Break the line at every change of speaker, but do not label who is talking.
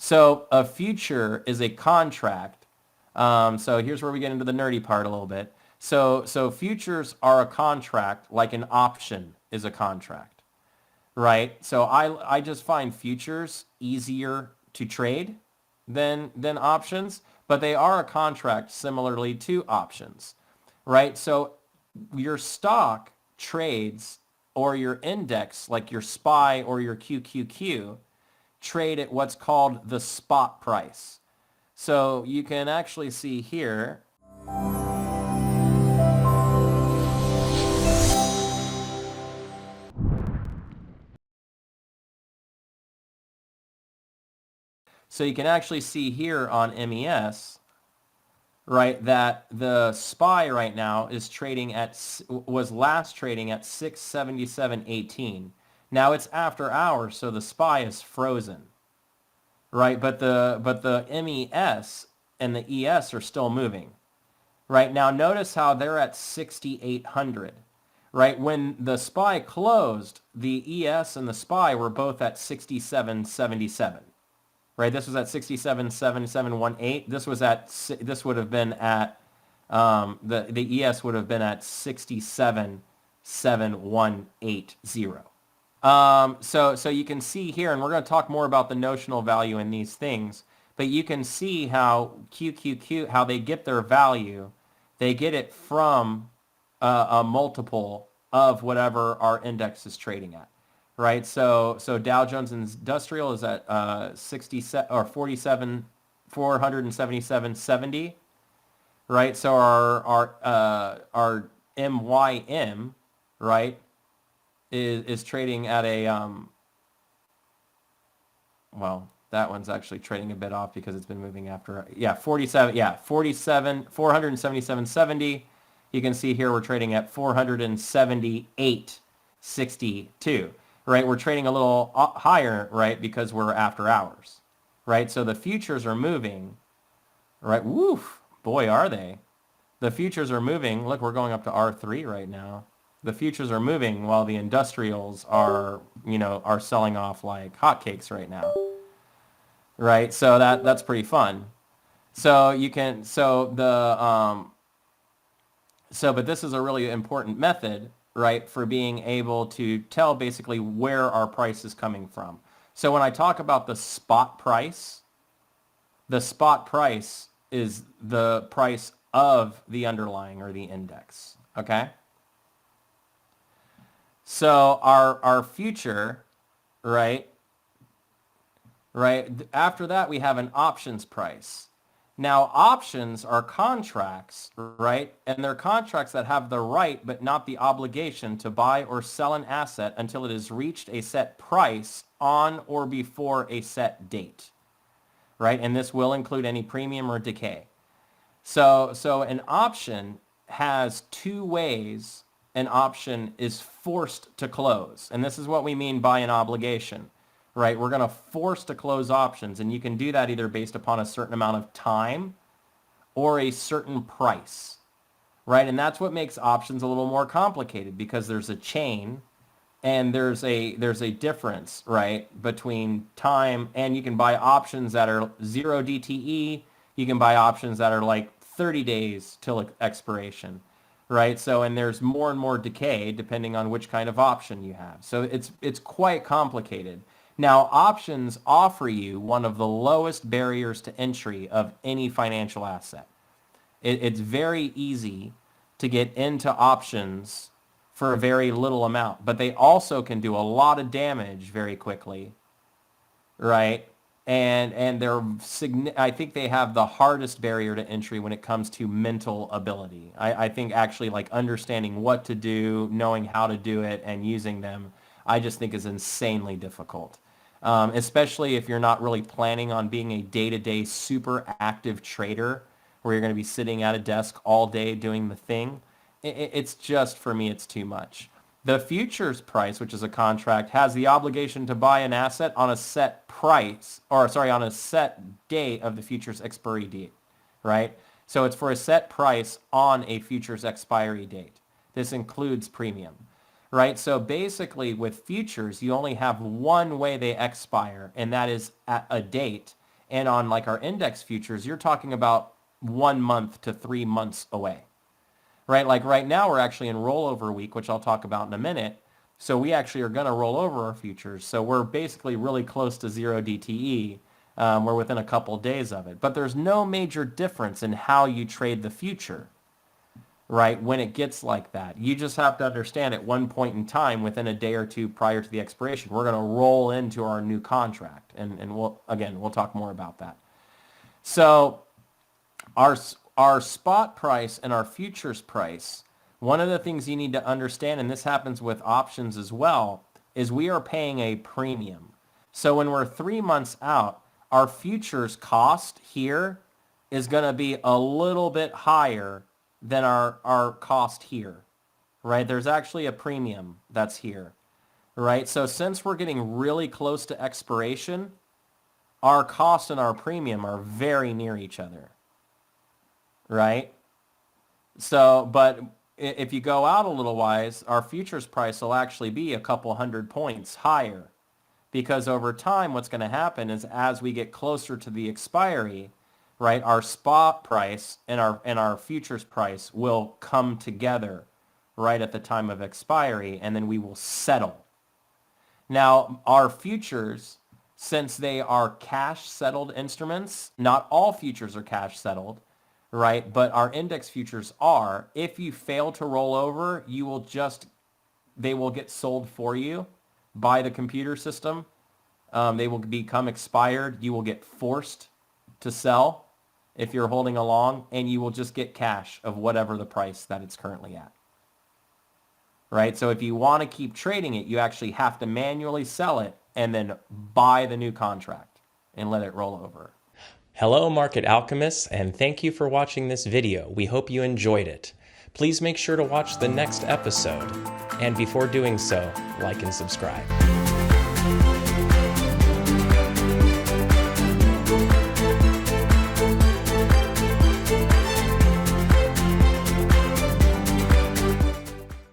So a future is a contract. So here's where we get into the nerdy part a little bit. So futures are a contract like an option is a contract, right? So I just find futures easier to trade than options, but they are a contract similarly to options, right? So your stock trades or your index like your SPY or your QQQ trade at what's called the spot price. So you can actually see here. So you can actually see here on MES, right, that the SPY right now is trading at, was last trading at 677.18. Now it's after hours, so the SPY is frozen, right? But the MES and the ES are still moving. Right now, notice how they're at 6,800. Right when the SPY closed, the ES and the SPY were both at 67.77. Right, this was at 67.7718. This would have been at the ES would have been at 67.7180. So you can see here, and we're going to talk more about the notional value in these things, but you can see how QQQ, how they get their value. They get it from a multiple of whatever our index is trading at, right? So Dow Jones Industrial is at 67 or 47, 477.70, right? So our MYM, right, is trading at a well, that one's actually trading a bit off because it's been moving after, 47, 477.70. You can see here we're trading at 478.62, right? We're trading a little higher, right, because we're after hours, right? So the futures are moving, right? Woof, boy, are they. The futures are moving. Look, we're going up to R3 right now. The futures are moving while the industrials are, are selling off like hotcakes right now, right? So that's pretty fun. So you can, but this is a really important method, right, for being able to tell basically where our price is coming from. So when I talk about the spot price is the price of the underlying or the index, okay? So our future, right? Right? After that, we have an options price. Now, options are contracts, right? And they're contracts that have the right but not the obligation to buy or sell an asset until it has reached a set price on or before a set date, right? And this will include any premium or decay. So an option has two ways an option is forced to close. And this is what we mean by an obligation, right? We're going to force to close options, and you can do that either based upon a certain amount of time or a certain price, right? And that's what makes options a little more complicated because there's a chain and there's a difference, right, between time, and you can buy options that are 0 DTE. You can buy options that are like 30 days till expiration, right? So, and there's more and more decay depending on which kind of option you have. So it's quite complicated. Now, options offer you one of the lowest barriers to entry of any financial asset. It's very easy to get into options for a very little amount, but they also can do a lot of damage very quickly, right? And I think they have the hardest barrier to entry when it comes to mental ability. I think actually like understanding what to do, knowing how to do it, and using them, I just think is insanely difficult. Especially if you're not really planning on being a day-to-day super active trader where you're going to be sitting at a desk all day doing the thing. It's just, for me, it's too much. The futures price, which is a contract, has the obligation to buy an asset on a set price, or sorry, on a set date of the futures expiry date, right? So it's for a set price on a futures expiry date. This includes premium, right? So basically with futures, you only have one way they expire, and that is at a date. And on like our index futures, you're talking about 1 month to 3 months away, right? Like right now, we're actually in rollover week, which I'll talk about in a minute. So we actually are going to roll over our futures. So we're basically really close to 0 DTE. We're within a couple days of it. But there's no major difference in how you trade the future, right? When it gets like that, you just have to understand at one point in time, within a day or two prior to the expiration, we're going to roll into our new contract. And we'll talk more about that. So our spot price and our futures price, one of the things you need to understand, and this happens with options as well, is we are paying a premium. So when we're 3 months out, our futures cost here is going to be a little bit higher than our cost here, right? There's actually a premium that's here, right? So since we're getting really close to expiration, our cost and our premium are very near each other, right? So, but if you go out a little wise, our futures price will actually be a couple 100 points higher, because over time, what's going to happen is as we get closer to the expiry, right, our spot price and our futures price will come together right at the time of expiry, and then we will settle. Now, our futures, since they are cash settled instruments, not all futures are cash settled, right? But our index futures are. If you fail to roll over, they will get sold for you by the computer system. They will become expired. You will get forced to sell if you're holding along, and you will just get cash of whatever the price that it's currently at. Right? So if you want to keep trading it, you actually have to manually sell it and then buy the new contract and let it roll over.
Hello, Market Alchemists, and thank you for watching this video. We hope you enjoyed it. Please make sure to watch the next episode, and before doing so, like and subscribe.